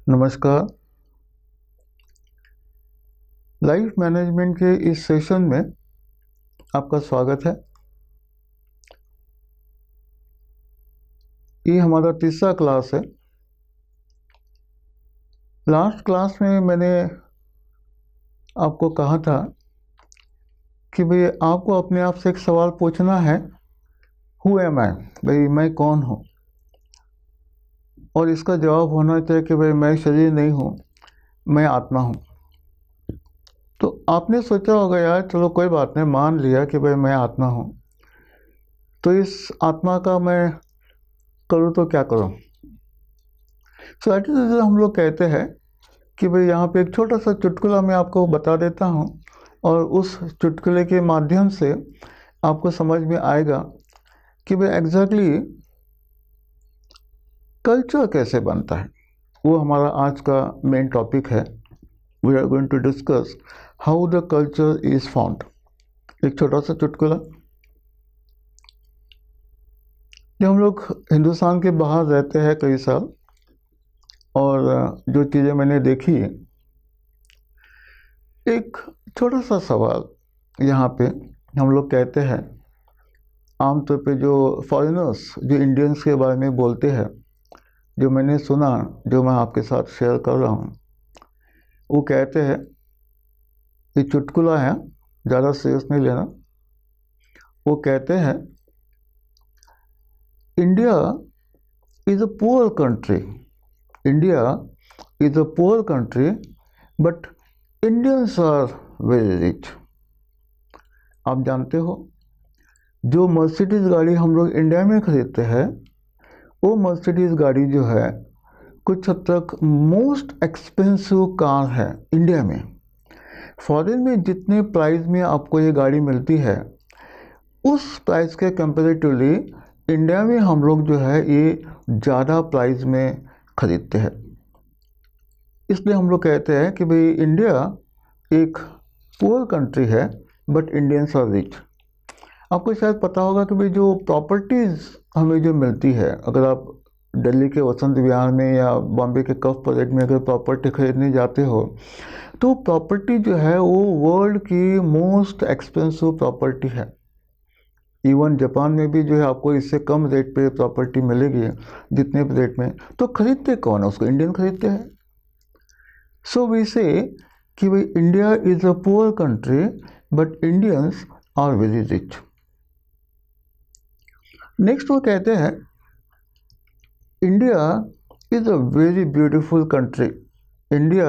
नमस्कार। Life management के इस सेशन में आपका स्वागत है। ये हमारा तीसरा क्लास है। लास्ट क्लास में मैंने आपको कहा था कि भाई आपको अपने आप से एक सवाल पूछना है, हु एम आई, भाई मैं कौन हूँ, और इसका जवाब होना चाहिए कि भाई मैं शरीर नहीं हूँ, मैं आत्मा हूँ। तो आपने सोचा होगा यार चलो कोई बात नहीं, मान लिया कि भाई मैं आत्मा हूँ, तो इस आत्मा का मैं करूँ तो क्या करूँ। सो ऐसे हम लोग कहते हैं कि भाई यहाँ पे एक छोटा सा चुटकुला मैं आपको बता देता हूँ, और उस चुटकुले के माध्यम से आपको समझ में आएगा कि भाई एग्जैक्टली कल्चर कैसे बनता है। वो हमारा आज का मेन टॉपिक है। We are going to discuss how the culture is found. एक छोटा सा चुटकुला। जब हम लोग हिंदुस्तान के बाहर रहते हैं कई साल, और जो चीज़ें मैंने देखी, एक छोटा सा सवाल यहाँ पे हम लोग कहते हैं, आमतौर पे जो फॉरेनर्स जो इंडियंस के बारे में बोलते हैं, जो मैंने सुना, जो मैं आपके साथ शेयर कर रहा हूँ, वो कहते हैं, ये चुटकुला है, ज़्यादा सीरियस नहीं लेना। वो कहते हैं, India is a poor country, India is a poor country, but Indians are very rich. आप जानते हो, जो मर्सिडीज़ गाड़ी हम लोग इंडिया में खरीदते हैं, वो मर्सिडीज़ गाड़ी जो है कुछ हद तक मोस्ट एक्सपेंसिव कार है इंडिया में। फॉरेन में जितने प्राइस में आपको ये गाड़ी मिलती है, उस प्राइस के कंपेरेटिवली इंडिया में हम लोग जो है ये ज़्यादा प्राइस में खरीदते हैं। इसलिए हम लोग कहते हैं कि भाई इंडिया एक पुअर कंट्री है, बट इंडियंस आर रिच। आपको शायद पता होगा कि भाई जो प्रॉपर्टीज़ हमें जो मिलती है, अगर आप दिल्ली के वसंत विहार में या बॉम्बे के कफ परेड में अगर प्रॉपर्टी खरीदने जाते हो, तो प्रॉपर्टी जो है वो वर्ल्ड की मोस्ट एक्सपेंसिव प्रॉपर्टी है। इवन जापान में भी जो है आपको इससे कम रेट पे प्रॉपर्टी मिलेगी जितने रेट में। तो खरीदते कौन है उसको? इंडियन खरीदते हैं। सो वी से कि भाई India is a poor country, but Indians are very rich. Next वो कहते हैं, India is a very beautiful country, India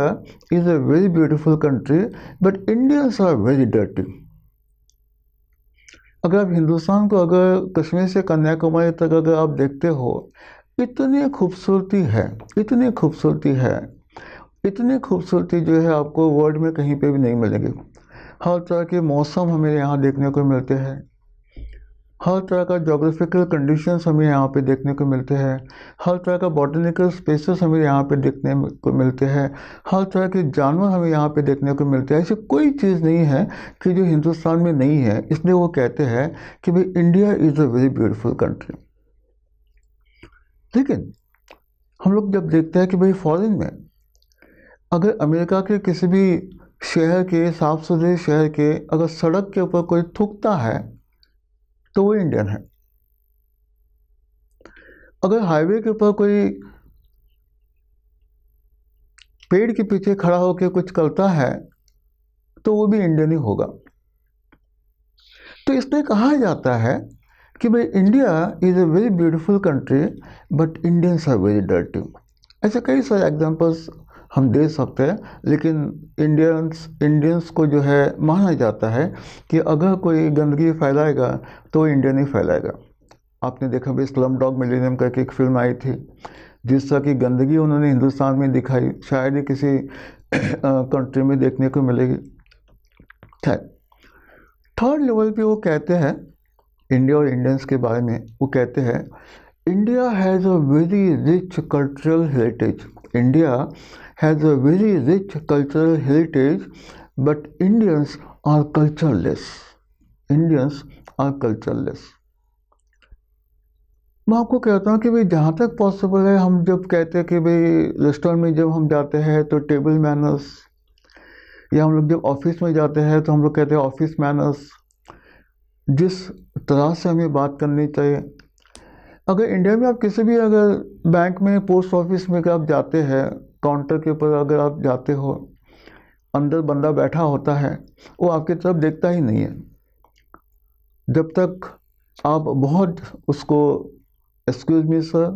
is a very beautiful country, but Indians are very dirty. अगर आप हिंदुस्तान को अगर कश्मीर से कन्याकुमारी तक अगर आप देखते हो, इतनी खूबसूरती है, इतनी खूबसूरती है, इतनी खूबसूरती जो है आपको वर्ल्ड में कहीं पे भी नहीं मिलेगी। हर तरह के मौसम हमें यहाँ देखने को मिलते हैं, हर तरह का जोग्राफिकल कंडीशंस हमें यहाँ पे देखने को मिलते हैं, हर तरह का बॉटनिकल स्पेसेस हमें यहाँ पे देखने को मिलते हैं, हर तरह के जानवर हमें यहाँ पे देखने को मिलते हैं। ऐसी कोई चीज़ नहीं है कि जो हिंदुस्तान में नहीं है। इसलिए वो कहते हैं कि भाई India is a very beautiful country. लेकिन हम लोग जब देखते हैं कि भाई फॉरेन में अगर अमेरिका के किसी भी शहर के, साफ सुथरे शहर के, अगर सड़क के ऊपर कोई थूकता है तो वो इंडियन है। अगर हाईवे के ऊपर कोई पेड़ के पीछे खड़ा होकर कुछ करता है तो वो भी इंडियन ही होगा। तो इसलिए कहा जाता है कि भाई India is a very beautiful country, but Indians are very dirty. ऐसे कई सारे एग्जांपल्स हम दे सकते हैं, लेकिन इंडियंस को जो है माना जाता है कि अगर कोई गंदगी फैलाएगा तो इंडियन ही फैलाएगा। आपने देखा भी स्लम डॉग मिलेनियम करके एक फिल्म आई थी, जिस तरह की गंदगी उन्होंने हिंदुस्तान में दिखाई, शायद ही किसी कंट्री में देखने को मिलेगी। थर्ड लेवल पे वो कहते हैं इंडिया और इंडियंस के बारे में, वो कहते हैं, India has a very rich cultural heritage, India has a very rich cultural heritage, but Indians are cultureless, Indians are cultureless. मैं आपको कहता हूँ कि भाई जहाँ तक पॉसिबल है, हम जब कहते हैं कि भाई रेस्टोरेंट में जब हम जाते हैं तो टेबल मैनर्स, या हम लोग जब ऑफिस में जाते हैं तो हम लोग कहते हैं ऑफिस मैनर्स, जिस तरह से हमें बात करनी चाहिए। अगर इंडिया में आप किसी भी, अगर बैंक में, पोस्ट ऑफिस में अगर आप जाते हैं, काउंटर के ऊपर अगर आप जाते हो, अंदर बंदा बैठा होता है, वो आपकी तरफ देखता ही नहीं है जब तक आप बहुत उसको, एक्सक्यूज मी सर,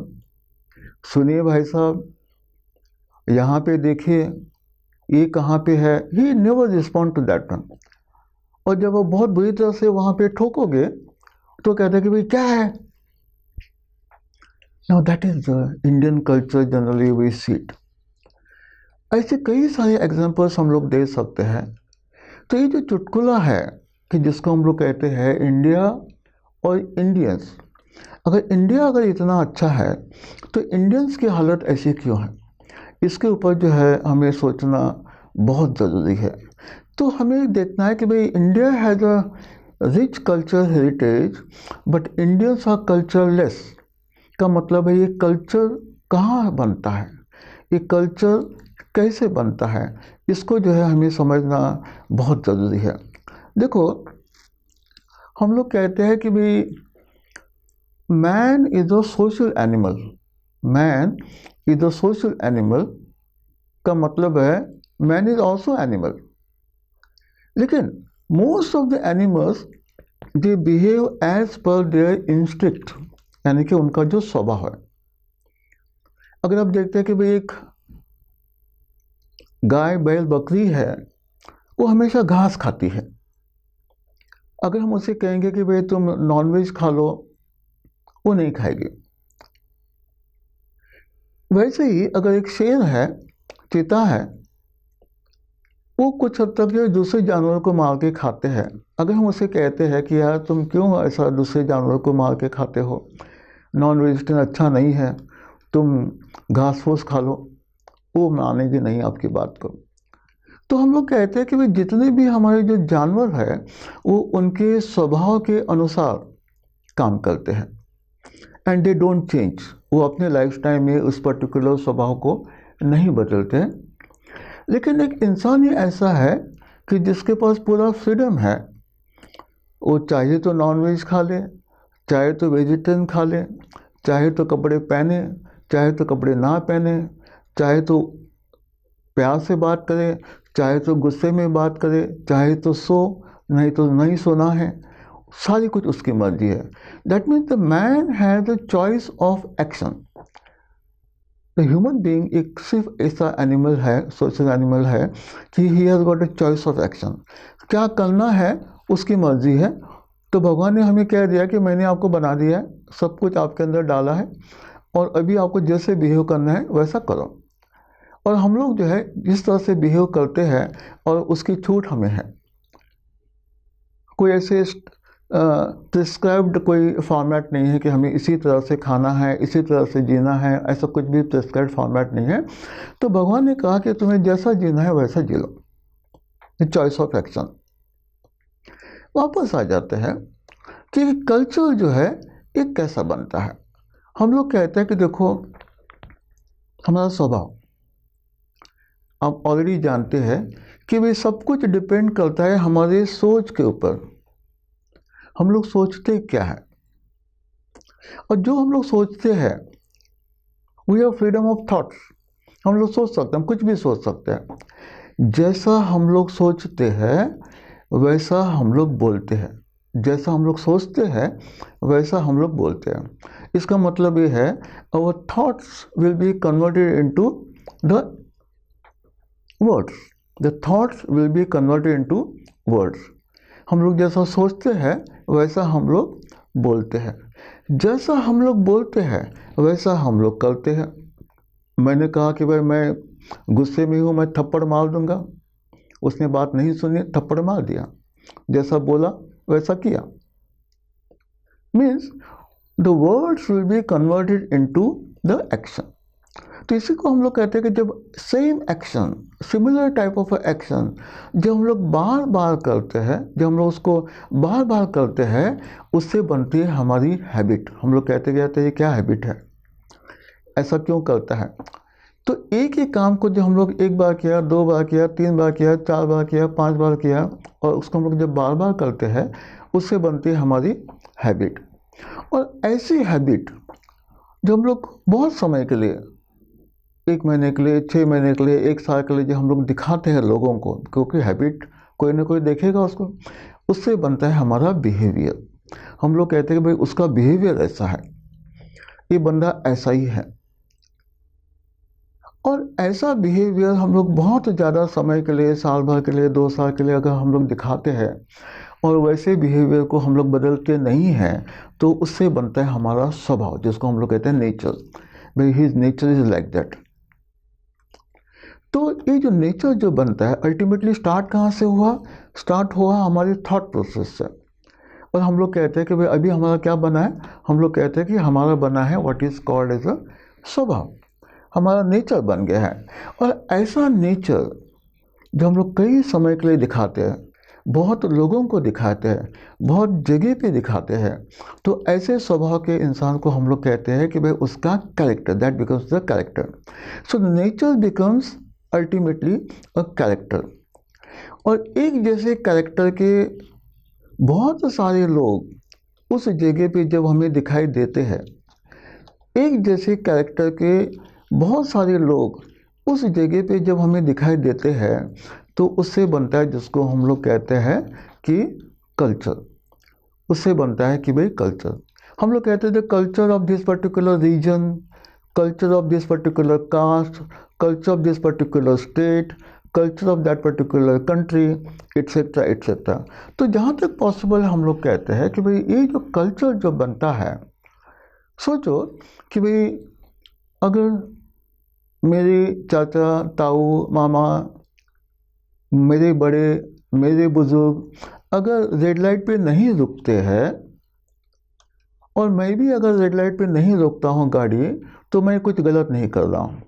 सुनिए भाई साहब, यहाँ पे देखिए, ये कहाँ पे है, he never respond to that one. और जब वो बहुत बुरी तरह से वहाँ पे ठोकोगे तो कहते हैं कि भाई क्या है। Now that is the Indian culture, generally we see it. ऐसे कई सारे एग्जांपल्स हम लोग दे सकते हैं। तो ये जो चुटकुला है कि जिसको हम लोग कहते हैं इंडिया और इंडियंस, अगर इंडिया अगर इतना अच्छा है तो इंडियंस की हालत ऐसी क्यों है, इसके ऊपर जो है हमें सोचना बहुत ज़रूरी है। तो हमें देखना है कि भाई India has a rich culture heritage but Indians are cultureless. का मतलब है ये कल्चर कहाँ बनता है, ये कल्चर कैसे बनता है, इसको जो है हमें समझना बहुत ज़रूरी है। देखो, हम लोग कहते हैं कि भाई man is a social animal, man is a social animal, का मतलब है मैन इज़ ऑल्सो एनिमल। लेकिन most of the animals they behave as per their instinct, यानी कि उनका जो स्वभाव है। अगर आप देखते हैं कि भाई एक गाय, बैल, बकरी है, वो हमेशा घास खाती है। अगर हम उसे कहेंगे कि भाई तुम नॉनवेज खा लो, वो नहीं खाएगी। वैसे ही अगर एक शेर है, चीता है, वो कुछ हद तक जो दूसरे जानवरों को मार के खाते हैं। अगर हम उसे कहते हैं कि यार तुम क्यों ऐसा दूसरे जानवरों को मार के खाते हो, नॉन वेजिटेरियन अच्छा नहीं है, तुम घास फूस खा लो, वो मानेगी नहीं आपकी बात को। तो हम लोग कहते हैं कि भाई जितने भी हमारे जो जानवर है वो उनके स्वभाव के अनुसार काम करते हैं, एंड दे डोंट चेंज। वो अपने लाइफ टाइम में उस पर्टिकुलर स्वभाव को नहीं बदलते हैं। लेकिन एक इंसान ही ऐसा है कि जिसके पास पूरा फ्रीडम है, वो चाहे तो नॉनवेज खा ले, चाहे तो वेजिटेरियन खा ले, चाहे तो कपड़े पहने, चाहे तो कपड़े ना पहने, चाहे तो प्यार से बात करे, चाहे तो गुस्से में बात करे, चाहे तो सो, नहीं तो नहीं सोना है, सारी कुछ उसकी मर्जी है। That means the man has the choice of action. The human being एक सिर्फ ऐसा एनिमल है, सोशल एनिमल है कि he has got a choice of action. क्या करना है उसकी मर्जी है। तो भगवान ने हमें कह दिया कि मैंने आपको बना दिया है, सब कुछ आपके अंदर डाला है, और अभी आपको जैसे बिहेव करना है वैसा करो। और हम लोग जो है जिस तरह से बिहेव करते हैं और उसकी छूट हमें है। कोई ऐसे प्रिस्क्राइब्ड कोई फॉर्मेट नहीं है कि हमें इसी तरह से खाना है, इसी तरह से जीना है, ऐसा कुछ भी प्रिस्क्राइब्ड फॉर्मेट नहीं है। तो भगवान ने कहा कि तुम्हें जैसा जीना है वैसा जी लो, चॉइस ऑफ एक्शन। वापस आ जाते हैं कि कल्चर जो है ये कैसा बनता है। हम लोग कहते हैं कि देखो, हमारा स्वभाव आप ऑलरेडी जानते हैं कि भाई सब कुछ डिपेंड करता है हमारे सोच के ऊपर। हम लोग सोचते क्या है, और जो हम लोग सोचते हैं, we have freedom of thoughts. हम लोग सोच सकते हैं, हम कुछ भी सोच सकते हैं। जैसा हम लोग सोचते हैं वैसा हम लोग बोलते हैं, जैसा हम लोग सोचते हैं वैसा हम लोग बोलते हैं। इसका मतलब ये है, our thoughts will be converted into the words. The thoughts will be converted into words. हम लोग जैसा सोचते हैं वैसा हम लोग बोलते हैं, जैसा हम लोग बोलते हैं वैसा हम लोग करते हैं। मैंने कहा कि भाई मैं गुस्से में हूँ, मैं थप्पड़ मार दूंगा, उसने बात नहीं सुनी, थप्पड़ मार दिया, जैसा बोला वैसा किया। Means the words will be converted into the action. तो इसी को हम लोग कहते हैं कि जब same action, similar type of action जब हम लोग बार बार करते हैं, जब हम लोग उसको बार बार करते हैं, उससे बनती है हमारी हैबिट। हम लोग कहते कहते ये क्या हैबिट है, ऐसा क्यों करता है। तो एक ही काम को जब हम लोग एक बार किया, 2 बार किया, 3 बार किया, 4 बार किया, 5 बार किया, और उसको हम लोग जब बार बार करते हैं, उससे बनती है हमारी हैबिट। और ऐसी हैबिट जो हम लोग बहुत समय के लिए, 1 महीने के लिए, 6 महीने के लिए, 1 साल के लिए जो हम लोग दिखाते हैं लोगों को, क्योंकि हैबिट कोई ना कोई देखेगा उसको, उससे बनता है हमारा बिहेवियर। हम लोग कहते हैं कि भाई उसका बिहेवियर ऐसा है, ये बंदा ऐसा ही है। और ऐसा बिहेवियर हम लोग बहुत ज़्यादा समय के लिए, साल भर के लिए, 2 साल के लिए अगर हम लोग दिखाते हैं और वैसे बिहेवियर को हम लोग बदलते नहीं हैं, तो उससे बनता है हमारा स्वभाव, जिसको हम लोग कहते हैं नेचर। भाई his nature is like that. तो ये जो नेचर जो बनता है अल्टीमेटली स्टार्ट कहाँ से हुआ, स्टार्ट हुआ हमारे थॉट प्रोसेस से। और हम लोग कहते हैं कि भाई अभी हमारा क्या बना है, हम लोग कहते हैं कि हमारा बना है what is called as a स्वभाव, हमारा नेचर बन गया है। और ऐसा नेचर जो हम लोग कई समय के लिए दिखाते हैं, बहुत लोगों को दिखाते हैं, बहुत जगह पे दिखाते हैं, तो ऐसे स्वभाव के इंसान को हम लोग कहते हैं कि भाई उसका character, that becomes the character. So nature becomes ultimately a character. और एक जैसे कैरेक्टर के बहुत सारे लोग उस जगह पे जब हमें दिखाई देते हैं, एक जैसे कैरेक्टर के बहुत सारे लोग उस जगह पे जब हमें दिखाई देते हैं, तो उससे बनता है जिसको हम लोग कहते हैं कि कल्चर। उससे बनता है कि भाई कल्चर। हम लोग कहते थे culture of this particular region, culture of this particular caste, culture of this particular state, culture of that particular country, etcetera etcetera. तो जहाँ तक पॉसिबल हम लोग कहते हैं कि भाई ये जो कल्चर जो बनता है, सोचो कि भाई अगर मेरे चाचा, ताऊ, मामा, मेरे बड़े, मेरे बुजुर्ग अगर रेड लाइट पे नहीं रुकते हैं, और मैं भी अगर रेड लाइट पे नहीं रोकता हूँ गाड़ी, तो मैं कुछ गलत नहीं कर रहा हूँ,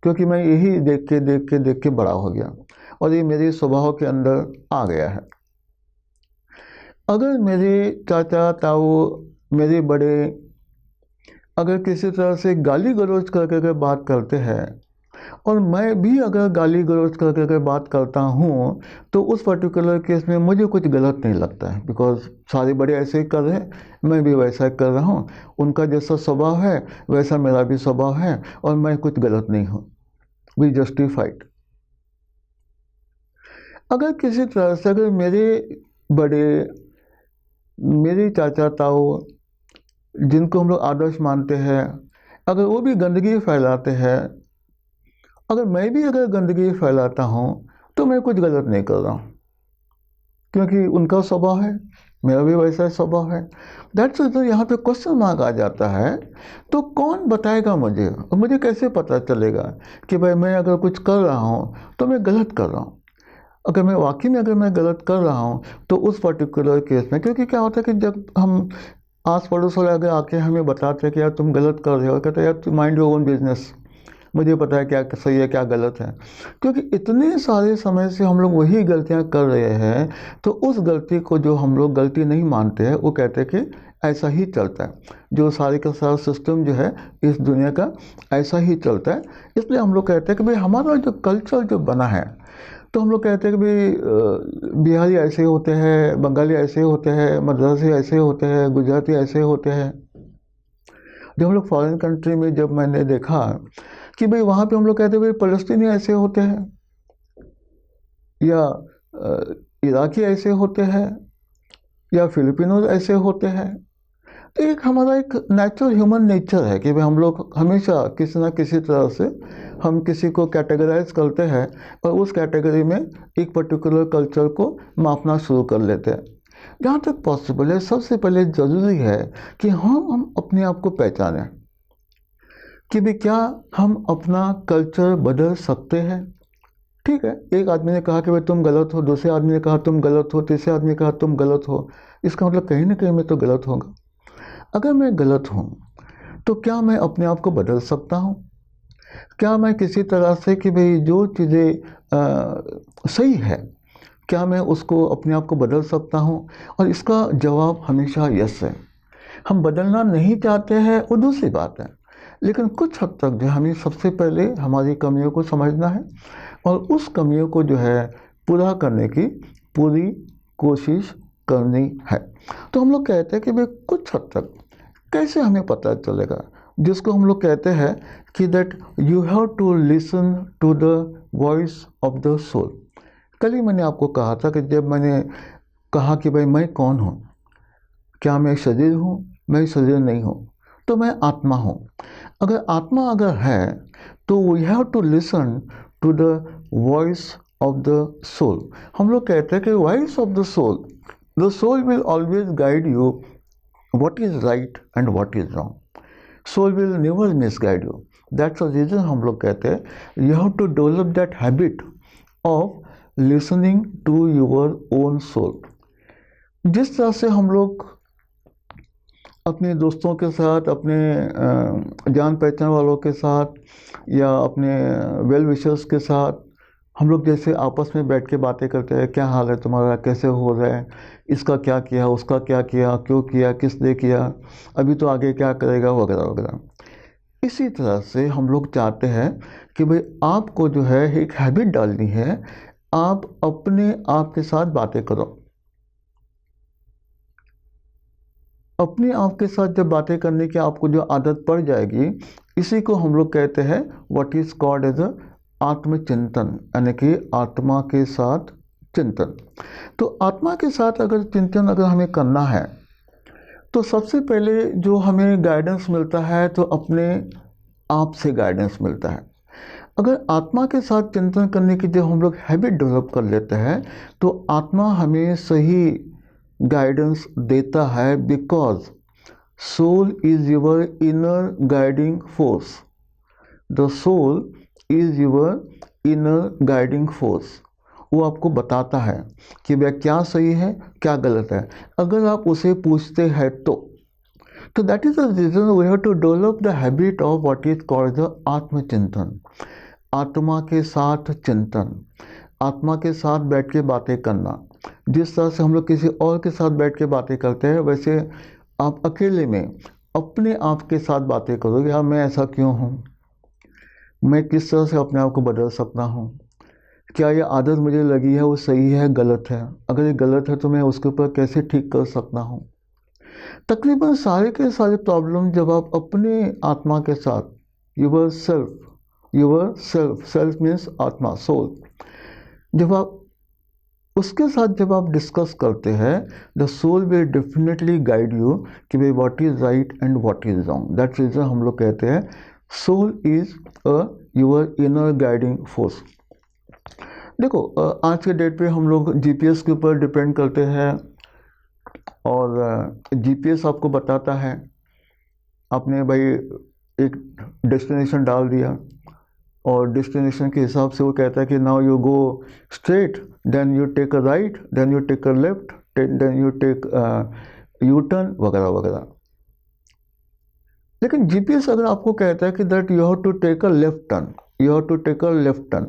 क्योंकि मैं यही देख के बड़ा हो गया और ये मेरे स्वभाव के अंदर आ गया है। अगर मेरे चाचा, ताऊ, मेरे बड़े अगर किसी तरह से गाली गलौज करके बात करते हैं, और मैं भी अगर गाली गलौज करके बात करता हूँ, तो उस पर्टिकुलर केस में मुझे कुछ गलत नहीं लगता है, बिकॉज सारे बड़े ऐसे ही कर रहे हैं, मैं भी वैसा ही कर रहा हूँ, उनका जैसा स्वभाव है वैसा मेरा भी स्वभाव है, और मैं कुछ गलत नहीं हूँ, वी जस्टिफाइड। अगर किसी तरह से अगर मेरे बड़े, मेरे चाचा ताऊ जिनको हम लोग आदर्श मानते हैं, अगर वो भी गंदगी फैलाते हैं, अगर मैं भी अगर गंदगी फैलाता हूँ, तो मैं कुछ गलत नहीं कर रहा हूँ, क्योंकि उनका स्वभाव है, मेरा भी वैसा स्वभाव है। दैट्स तो यहाँ पे क्वेश्चन मार्क आ जाता है। तो कौन बताएगा मुझे, और मुझे कैसे पता चलेगा कि भाई मैं अगर कुछ कर रहा हूँ तो मैं गलत कर रहा हूँ। अगर मैं वाकई में अगर मैं गलत कर रहा हूँ, तो उस पर्टिकुलर केस में, क्योंकि क्या होता है कि जब हम आस पड़ोस वाले अगर आके हमें बताते हैं कि यार तुम गलत कर रहे हो, कहते हैं यार तुम माइंड योर ओन बिजनेस, मुझे पता है क्या सही है क्या गलत है। क्योंकि इतने सारे समय से हम लोग वही गलतियां कर रहे हैं, तो उस गलती को जो हम लोग गलती नहीं मानते हैं, वो कहते हैं कि ऐसा ही चलता है, जो सारे का सारा सिस्टम जो है इस दुनिया का ऐसा ही चलता है। इसलिए हम लोग कहते हैं कि भाई हमारा जो कल्चर जो बना है, तो हम लोग कहते हैं कि भाई बिहारी ऐसे होते हैं, बंगाली ऐसे होते हैं, मद्रासी ऐसे होते हैं, गुजराती ऐसे होते हैं। जब हम लोग फॉरेन कंट्री में जब मैंने देखा कि भाई वहाँ पे हम लोग कहते हैं भाई फलस्तीनी ऐसे होते हैं, या इराकी ऐसे होते हैं, या फिलिपिनो ऐसे होते हैं। तो एक हमारा एक नेचुरल ह्यूमन नेचर है कि भाई हम लोग हमेशा किसी ना किसी तरह से हम किसी को कैटेगराइज करते हैं, और उस कैटेगरी में एक पर्टिकुलर कल्चर को मापना शुरू कर लेते हैं। जहाँ तक पॉसिबल है, सबसे पहले ज़रूरी है कि हम अपने आप को पहचानें कि भाई क्या हम अपना कल्चर बदल सकते हैं। ठीक है, एक आदमी ने कहा कि भाई तुम गलत हो, दूसरे आदमी ने कहा तुम गलत हो, तीसरे आदमी ने कहा तुम गलत हो, इसका मतलब कहीं ना कहीं मैं तो गलत होगा। अगर मैं गलत हूँ, तो क्या मैं अपने आप को बदल सकता हूँ? क्या मैं किसी तरह से कि भाई जो चीज़ें सही है, क्या मैं उसको अपने आप को बदल सकता हूँ? और इसका जवाब हमेशा यस है। हम बदलना नहीं चाहते हैं वो दूसरी बात है, लेकिन कुछ हद तक जो है हमें सबसे पहले हमारी कमियों को समझना है और उस कमियों को जो है पूरा करने की पूरी कोशिश करनी है। तो हम लोग कहते हैं कि भाई कुछ हद तक कैसे हमें पता चलेगा, जिसको हम लोग कहते हैं कि that you have to listen to the voice of the soul. कल ही मैंने आपको कहा था कि जब मैंने कहा कि भाई मैं कौन हूँ, क्या मैं शरीर हूँ? मैं शरीर नहीं हूँ, तो मैं आत्मा हूँ। अगर आत्मा अगर है तो we have to listen to the voice of the soul. हम लोग कहते हैं कि voice of the soul will always guide you what is right and what is wrong. Soul will never misguide you. That's the reason हम लोग कहते हैं you have to develop that habit of listening to your own soul. जिस तरह से हम लोग अपने दोस्तों के साथ, अपने जान पहचान वालों के साथ या अपने वेल विशर्स के साथ हम लोग जैसे आपस में बैठ के बातें करते हैं, क्या हाल है तुम्हारा, कैसे हो रहा है, इसका क्या किया, उसका क्या किया, क्यों किया, किसने किया, अभी तो आगे क्या करेगा, वगैरह वगैरह। इसी तरह से हम लोग चाहते हैं कि भाई आपको जो है एक हैबिट डालनी है, आप अपने आप के साथ बातें करो। अपने आप के साथ जब बातें करने की आपको जो आदत पड़ जाएगी, इसी को हम लोग कहते हैं व्हाट इज कॉल्ड एज आत्मचिंतन, यानी कि आत्मा के साथ चिंतन। तो आत्मा के साथ अगर चिंतन अगर हमें करना है तो सबसे पहले जो हमें गाइडेंस मिलता है तो अपने आप से गाइडेंस मिलता है। अगर आत्मा के साथ चिंतन करने की जब हम लोग हैबिट डेवलप कर लेते हैं तो आत्मा हमें सही गाइडेंस देता है, because soul is your inner guiding force. The soul is your inner guiding force. वो आपको बताता है कि वह क्या सही है, क्या गलत है, अगर आप उसे पूछते हैं तो that is the reason we have to develop the habit of what is called the आत्मचिंतन। आत्मा के साथ चिंतन, आत्मा के साथ बैठ के बातें करना। जिस तरह से हम लोग किसी और के साथ बैठ के बातें करते हैं, वैसे आप अकेले में अपने आप के साथ बातें करोगे, यार मैं ऐसा क्यों हूँ, मैं किस तरह से अपने आप को बदल सकता हूँ, क्या ये आदत मुझे लगी है वो सही है, गलत है, अगर ये गलत है तो मैं उसके ऊपर कैसे ठीक कर सकता हूँ। तकरीबन सारे के सारे प्रॉब्लम जब आप अपने आत्मा के साथ, यूर सेल्फ मीन्स आत्मा, सोल, जब आप उसके साथ जब आप डिस्कस करते हैं, the soul will definitely guide you कि भाई what is right and what is wrong. That reason हम लोग कहते हैं soul is your inner guiding force. देखो आज के डेट पे हम लोग जीपीएस के ऊपर डिपेंड करते हैं और जीपीएस आपको बताता है, आपने भाई एक डेस्टिनेशन डाल दिया और डेस्टिनेशन के हिसाब से वो कहता है कि now you go straight, then you take a right, then you take a left, then you take U turn, वगैरह वगैरह। लेकिन जीपीएस अगर आपको कहता है कि that you have to take a left turn, you have to take a left turn,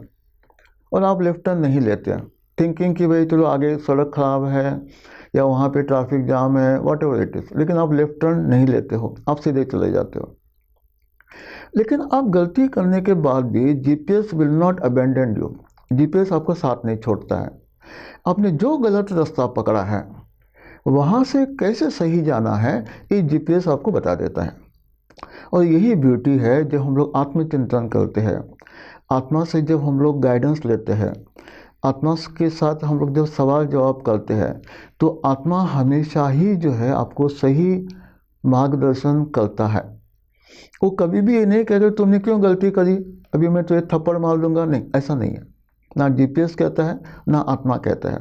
और आप लेफ्ट टर्न नहीं लेते हैं, थिंकिंग कि भाई चलो आगे सड़क खराब है या वहाँ पे ट्रैफिक जाम है, वॉट एवर इट इज़, लेकिन आप लेफ्ट टर्न नहीं लेते हो, आप सीधे चले जाते हो। लेकिन आप गलती करने के बाद भी GPS will not abandon you, GPS आपको साथ नहीं छोड़ता है। आपने जो गलत रास्ता पकड़ा है वहाँ से कैसे सही जाना है, ये जीपीएस आपको बता देता है। और यही ब्यूटी है जब हम लोग आत्मचिंतन करते हैं, आत्मा से जब हम लोग गाइडेंस लेते हैं, आत्मा के साथ हम लोग जब सवाल जवाब करते हैं, तो आत्मा हमेशा ही जो है आपको सही मार्गदर्शन करता है। वो कभी भी ये नहीं कहते तुमने क्यों गलती करी, अभी मैं तुझे थप्पड़ मार दूंगा, नहीं, ऐसा नहीं है। ना जीपीएस कहता है ना आत्मा कहता है।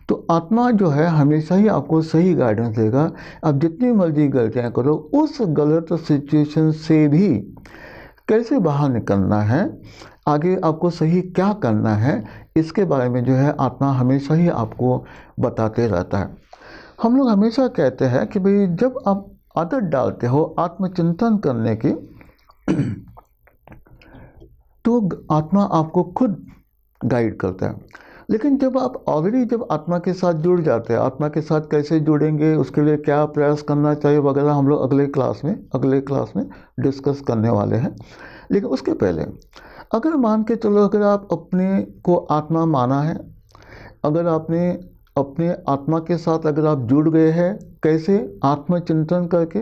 तो आत्मा जो है हमेशा ही आपको सही गाइडेंस देगा। आप जितनी मर्जी गलतियाँ करो, उस गलत सिचुएशन से भी कैसे बाहर निकलना है, आगे आपको सही क्या करना है, इसके बारे में जो है आत्मा हमेशा ही आपको बताते रहता है। हम लोग हमेशा कहते हैं कि भाई जब आप आदत डालते हो आत्मचिंतन करने की, तो आत्मा आपको खुद गाइड करता है। लेकिन जब आप ऑलरेडी जब आत्मा के साथ जुड़ जाते हैं, आत्मा के साथ कैसे जुड़ेंगे, उसके लिए क्या प्रयास करना चाहिए वगैरह हम लोग अगले क्लास में डिस्कस करने वाले हैं। लेकिन उसके पहले अगर मान के चलो, अगर आप अपने को आत्मा माना है, अगर आपने अपने आत्मा के साथ अगर आप जुड़ गए हैं, कैसे? आत्मचिंतन करके,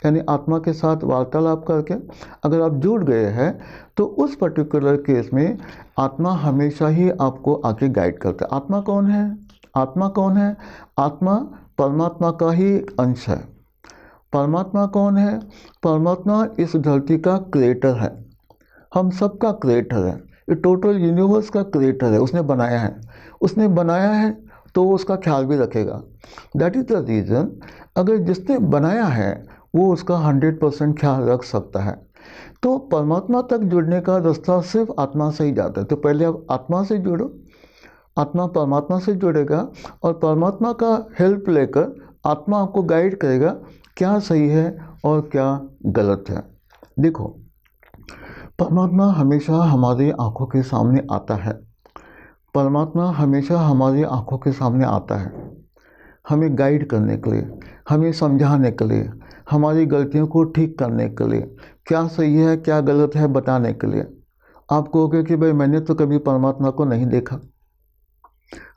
यानी आत्मा के साथ वार्तालाप करके अगर आप जुड़ गए हैं, तो उस पर्टिकुलर केस में आत्मा हमेशा ही आपको आगे गाइड करता है। आत्मा कौन है? आत्मा कौन है? आत्मा परमात्मा का ही एक अंश है। परमात्मा कौन है? परमात्मा इस धरती का क्रिएटर है, हम सबका क्रिएटर है, ये टोटल यूनिवर्स का क्रिएटर है। उसने बनाया है तो वो उसका ख्याल भी रखेगा। दैट इज़ द रीज़न, अगर जिसने बनाया है वो उसका 100% ख्याल रख सकता है। तो परमात्मा तक जुड़ने का रास्ता सिर्फ आत्मा से ही जाता है। तो पहले आप आत्मा से जुड़ो, आत्मा परमात्मा से जुड़ेगा और परमात्मा का हेल्प लेकर आत्मा आपको गाइड करेगा क्या सही है और क्या गलत है। देखो, परमात्मा हमेशा हमारी आंखों के सामने आता है। परमात्मा हमेशा हमारी आंखों के सामने आता है, हमें गाइड करने के लिए, हमें समझाने के लिए, हमारी गलतियों को ठीक करने के लिए, क्या सही है क्या गलत है बताने के लिए। आप कहोगे कि भाई मैंने तो कभी परमात्मा को नहीं देखा।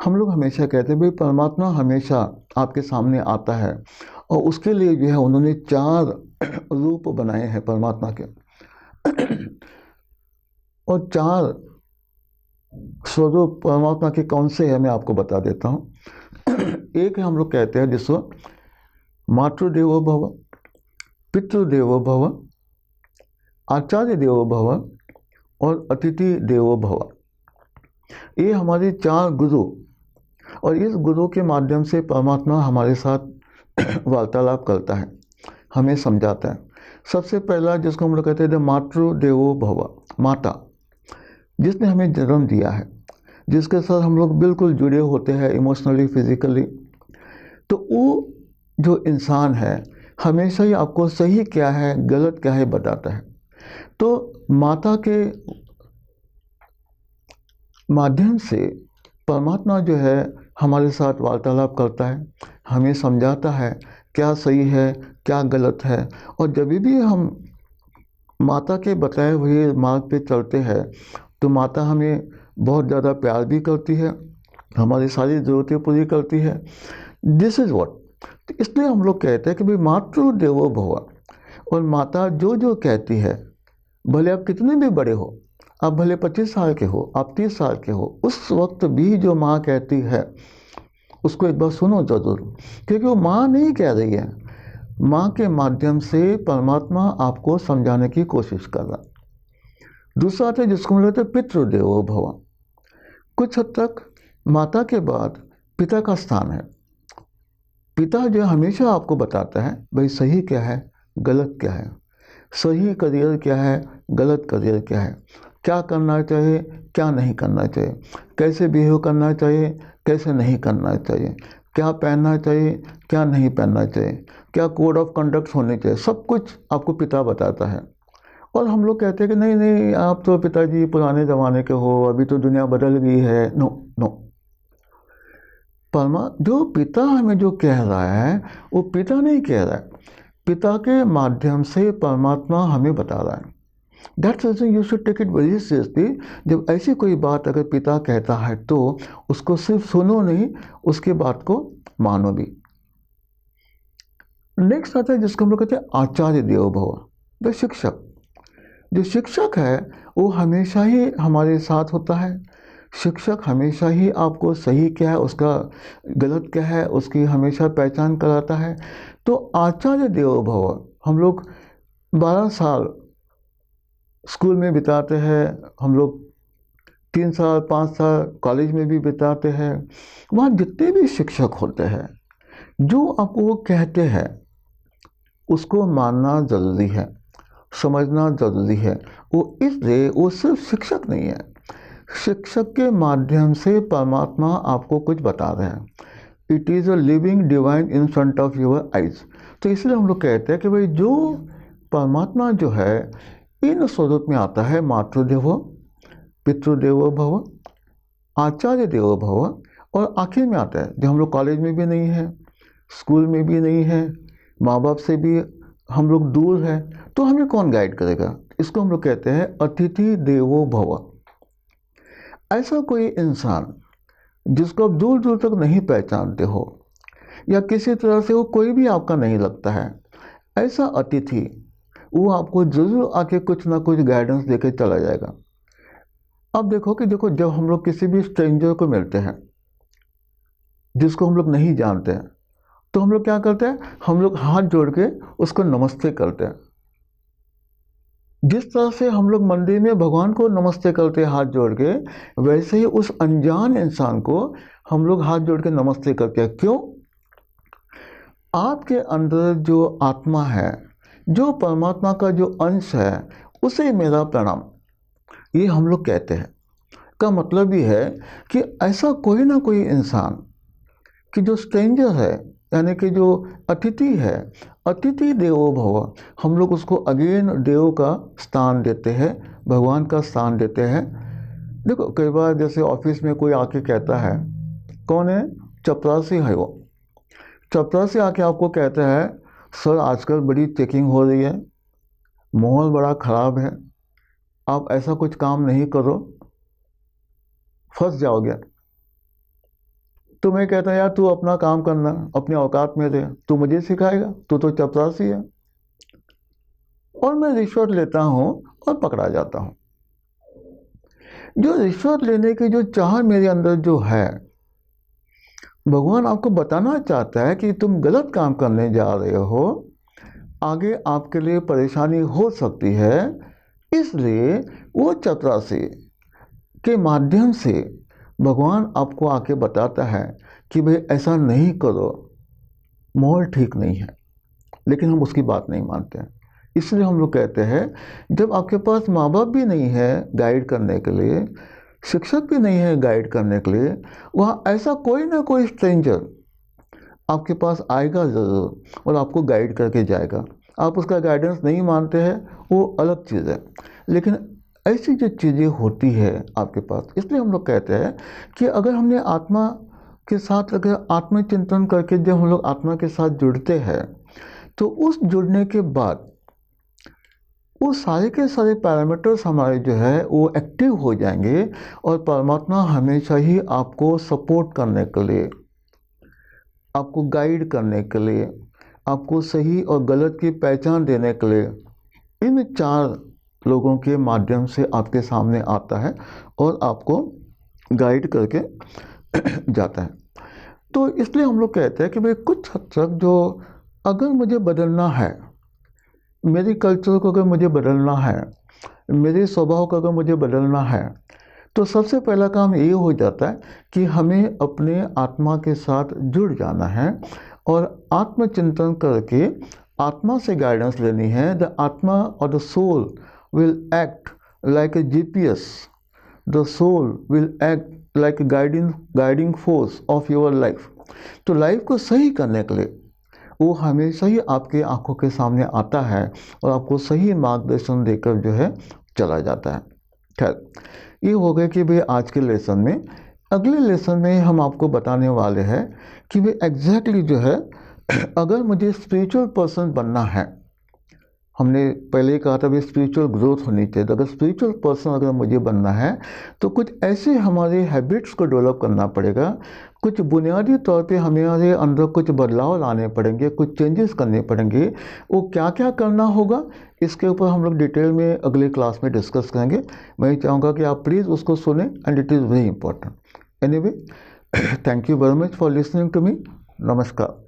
हम लोग हमेशा कहते हैं भाई परमात्मा हमेशा आपके सामने आता है, और उसके लिए जो है उन्होंने 4 रूप बनाए हैं परमात्मा के। और 4 स्वरूप परमात्मा के कौन से हैं मैं आपको बता देता हूँ। एक है, हम लोग कहते हैं जिसको मातृदेवो भव, पितृदेवो भव, आचार्य देवो भव और अतिथि देवो भव। ये हमारे 4 गुरु, और इस गुरु के माध्यम से परमात्मा हमारे साथ वार्तालाप करता है, हमें समझाता है। सबसे पहला जिसको हम लोग कहते हैं मातृदेवो भव, माता जिसने हमें जन्म दिया है, जिसके साथ हम लोग बिल्कुल जुड़े होते हैं इमोशनली, फिजिकली। तो वो जो इंसान है हमेशा ही आपको सही क्या है गलत क्या है बताता है। तो माता के माध्यम से परमात्मा जो है हमारे साथ वार्तालाप करता है, हमें समझाता है क्या सही है क्या गलत है। और जब भी हम माता के बताए हुए मार्ग पे चलते हैं तो माता हमें बहुत ज़्यादा प्यार भी करती है, हमारी सारी ज़रूरतें पूरी करती है। दिस इज़ व्हाट, तो इसलिए हम लोग कहते हैं कि भाई मातृदेवो भव। और माता जो जो कहती है, भले आप कितने भी बड़े हो, आप भले 25 साल के हो, आप 30 साल के हो, उस वक्त भी जो माँ कहती है उसको एक बार सुनो ज़रूर, क्योंकि वो माँ नहीं कह रही है, माँ के माध्यम से परमात्मा आपको समझाने की कोशिश कर रहा है। दूसरा आता है जिसको हम लोग कहते हैं पितृदेवो भव। कुछ हद तक माता के बाद पिता का स्थान है। पिता जो हमेशा आपको बताता है भाई सही क्या है गलत क्या है, सही करियर क्या है गलत करियर क्या है, क्या करना चाहिए क्या नहीं करना चाहिए, कैसे बिहेव करना चाहिए कैसे नहीं करना चाहिए, क्या पहनना चाहिए क्या नहीं पहनना चाहिए, क्या कोड ऑफ कंडक्ट होने चाहिए, सब कुछ आपको पिता बताता है। और हम लोग कहते हैं कि नहीं नहीं आप तो पिताजी पुराने ज़माने के हो, अभी तो दुनिया बदल गई है। नो नो, जो पिता हमें जो कह रहा है वो पिता नहीं कह रहा है, पिता के माध्यम से परमात्मा हमें बता रहा है। That's reason you should take it very seriously. जब ऐसी कोई बात अगर पिता कहता है तो उसको सिर्फ सुनो नहीं, उसके बात को मानो भी। नेक्स्ट आता है जिसको हम लोग कहते हैं आचार्य देवो भव, द शिक्षक। जो शिक्षक है वो हमेशा ही हमारे साथ होता है। शिक्षक हमेशा ही आपको सही क्या है उसका गलत क्या है उसकी हमेशा पहचान कराता है। तो आचार्य देवो भव, हम लोग 12 साल स्कूल में बिताते हैं, हम लोग 3 साल 5 साल कॉलेज में भी बिताते हैं। वहाँ जितने भी शिक्षक होते हैं जो आपको वो कहते हैं उसको मानना ज़रूरी है, समझना ज़रूरी है। वो इसलिए वो सिर्फ शिक्षक नहीं है, शिक्षक के माध्यम से परमात्मा आपको कुछ बता रहे हैं। It is a living divine in front of your eyes. तो इसलिए हम लोग कहते हैं कि भाई, जो परमात्मा जो है इन स्वरूप में आता है, मातृदेवो, पितृदेवो भव, आचार्य देवो भव, और आखिर में आता है जो हम लोग कॉलेज में भी नहीं है, स्कूल में भी नहीं है, माँ बाप से भी हम लोग दूर हैं, तो हमें कौन गाइड करेगा? इसको हम लोग कहते हैं अतिथि देवो भव। ऐसा कोई इंसान जिसको आप दूर दूर तक नहीं पहचानते हो या किसी तरह से वो कोई भी आपका नहीं लगता है, ऐसा अतिथि वो आपको जरूर आके कुछ ना कुछ गाइडेंस देके चला जाएगा। अब देखो कि जब हम लोग किसी भी स्ट्रेंजर को मिलते हैं जिसको हम लोग नहीं जानते हैं, तो हम लोग क्या करते हैं? हम लोग हाथ जोड़ के उसको नमस्ते करते हैं। जिस तरह से हम लोग मंदिर में भगवान को नमस्ते करते हैं हाथ जोड़ के, वैसे ही उस अनजान इंसान को हम लोग हाथ जोड़ के नमस्ते करते हैं। क्यों? आपके अंदर जो आत्मा है, जो परमात्मा का जो अंश है, उसे मेरा प्रणाम, ये हम लोग कहते हैं। का मतलब ये है कि ऐसा कोई ना कोई इंसान कि जो स्ट्रेंजर है, यानी कि जो अतिथि है, अतिथि देवो भव, हम लोग उसको अगेन देव का स्थान देते हैं, भगवान का स्थान देते हैं। देखो कई बार जैसे ऑफिस में कोई आके कहता है, कौन है? चपरासी है वो। चपरासी आके आपको कहता है, सर आजकल बड़ी चेकिंग हो रही है, माहौल बड़ा ख़राब है, आप ऐसा कुछ काम नहीं करो, फंस जाओगे। तो मैं कहता यार तू अपना काम करना, अपने औकात में रहे, तू मुझे सिखाएगा? तू तो चपरासी है। और मैं रिश्वत लेता हूँ और पकड़ा जाता हूँ। जो रिश्वत लेने की जो चाह मेरे अंदर जो है, भगवान आपको बताना चाहता है कि तुम गलत काम करने जा रहे हो, आगे आपके लिए परेशानी हो सकती है। इसलिए वो चपरासी के माध्यम से भगवान आपको आके बताता है कि भाई ऐसा नहीं करो, माहौल ठीक नहीं है। लेकिन हम उसकी बात नहीं मानते हैं। इसलिए हम लोग कहते हैं जब आपके पास माँ बाप भी नहीं है गाइड करने के लिए, शिक्षक भी नहीं है गाइड करने के लिए, वहाँ ऐसा कोई ना कोई स्ट्रेंजर आपके पास आएगा ज़रूर और आपको गाइड करके जाएगा। आप उसका गाइडेंस नहीं मानते हैं, वो अलग चीज़ है। लेकिन ऐसी जो चीज़ें होती है आपके पास, इसलिए हम लोग कहते हैं कि अगर हमने आत्मा के साथ, अगर आत्मचिंतन करके जब हम लोग आत्मा के साथ जुड़ते हैं, तो उस जुड़ने के बाद वो सारे के सारे पैरामीटर्स हमारे जो है वो एक्टिव हो जाएंगे और परमात्मा हमेशा ही आपको सपोर्ट करने के लिए, आपको गाइड करने के लिए, आपको सही और गलत की पहचान देने के लिए इन 4 लोगों के माध्यम से आपके सामने आता है और आपको गाइड करके जाता है। तो इसलिए हम लोग कहते हैं कि भाई कुछ हद तक जो अगर मुझे बदलना है, मेरी कल्चर को अगर मुझे बदलना है, मेरे स्वभाव को अगर मुझे बदलना है, तो सबसे पहला काम ये हो जाता है कि हमें अपने आत्मा के साथ जुड़ जाना है और आत्मचिंतन करके आत्मा से गाइडेंस लेनी है। द आत्मा और the soul will act like a GPS. The soul will act like a guiding force of your life. तो लाइफ को सही करने के लिए वो हमेशा ही आपके आंखों के सामने आता है और आपको सही मार्गदर्शन देकर जो है चला जाता है। खैर, ये हो गया कि भाई आज के लेसन में। अगले लेसन में हम आपको बताने वाले हैं कि भाई एग्जैक्टली जो है अगर मुझे स्पिरिचुअल पर्सन बनना है, हमने पहले ही कहा था भी स्पिरिचुअल ग्रोथ होनी चाहिए, तो अगर स्पिरिचुअल पर्सन अगर मुझे बनना है तो कुछ ऐसे हमारे हैबिट्स को डेवलप करना पड़ेगा, कुछ बुनियादी तौर पे हमारे अंदर कुछ बदलाव लाने पड़ेंगे, कुछ चेंजेस करने पड़ेंगे। वो क्या क्या करना होगा इसके ऊपर हम लोग डिटेल में अगले क्लास में डिस्कस करेंगे। मैं चाहूँगा कि आप प्लीज़ उसको सुने and it is very important. Anyway, thank you very much for listening to me. नमस्कार।